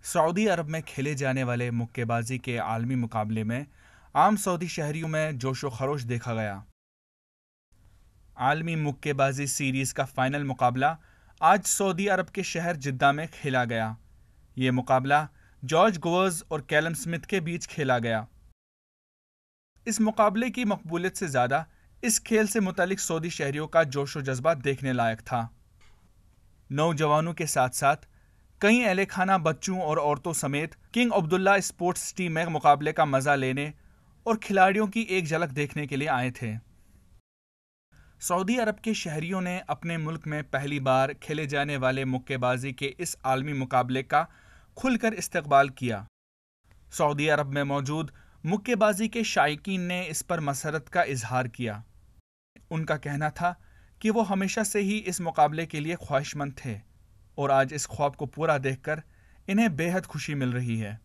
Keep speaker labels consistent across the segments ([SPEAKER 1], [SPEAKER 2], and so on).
[SPEAKER 1] سعودی عرب میں کھیلے جانے والے مکے بازی کے عالمی مقابلے میں عام سعودی شہریوں میں جوش و خروش دیکھا گیا۔ عالمی مکے بازی سیریز کا فائنل مقابلہ آج سعودی عرب کے شہر جدہ میں کھیلا گیا۔ یہ مقابلہ جارج گوورز اور کیلم سمتھ کے بیچ کھیلا گیا۔ اس مقابلے کی مقبولیت سے زیادہ اس کھیل سے متعلق سعودی شہریوں کا جوش و جذبہ دیکھنے لائق تھا۔ نوجوانوں کے ساتھ ساتھ کئی اہل خانہ بچوں اور عورتوں سمیت کنگ عبداللہ اسپورٹس سٹی میں مقابلے کا مزہ لینے اور کھلاڑیوں کی ایک جھلک دیکھنے کے لیے آئے تھے۔ سعودی عرب کے شہریوں نے اپنے ملک میں پہلی بار کھیلے جانے والے مکے بازی کے اس عالمی مقابلے کا کھل کر استقبال کیا۔ سعودی عرب میں موجود مکے بازی کے شائقین نے اس پر مسرت کا اظہار کیا۔ ان کا کہنا تھا کہ وہ ہمیشہ سے ہی اس مقابلے کے لیے خواہش مند تھے اور آج اس خواب کو پورا دیکھ کر انہیں بے حد خوشی مل رہی ہے۔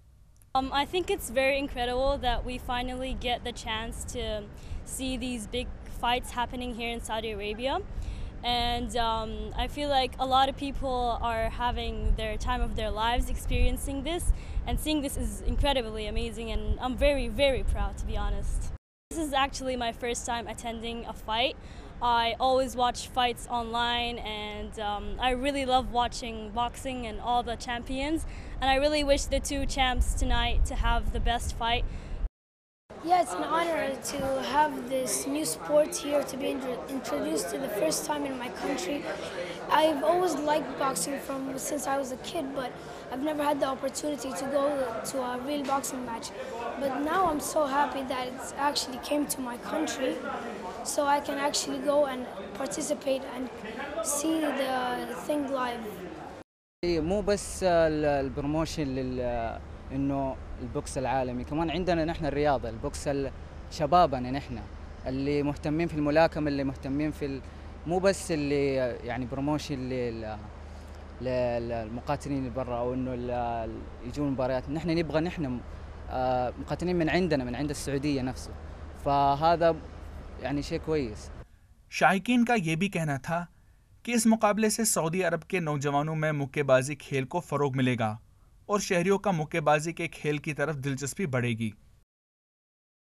[SPEAKER 2] I think it's very incredible that we finally get the chance to see these big fights happening here in Saudi Arabia. And I feel like a lot of people are having their time of their lives experiencing this, and seeing this is incredibly amazing, and I'm very, very proud, to be honest. This is actually my first time attending a fight. I always watch fights online, and I really love watching boxing and all the champions, and I really wish the two champs tonight to have the best fight.
[SPEAKER 3] Yeah, it's an honor to have this new sport here, to be introduced to the first time in my country. I've always liked boxing since I was a kid, but I've never had the opportunity to go to a real boxing match. But now I'm so happy that it actually came to my country, so I can actually go and participate and see the thing live.
[SPEAKER 4] مو بس البروموشن انه البوكس العالمي، كمان عندنا نحن الرياضه البوكس شبابنا نحن اللي مهتمين في الملاكمه، اللي مهتمين في مو بس اللي يعني بروموشن للمقاتلين اللي برا او انه يجون مباريات. نحن نبغى نحن مقاتلين من عندنا، من عند السعوديه نفسه، فهذا يعني شيء كويس.
[SPEAKER 1] شائقین کا یہ بھی کہنا تھا کہ اس مقابلے سے سعودی عرب کے نوجوانوں میں مکے بازی کھیل کو فروغ ملے گا اور شہریوں کا مکے بازی کے کھیل کی طرف دلچسپی بڑھے گی۔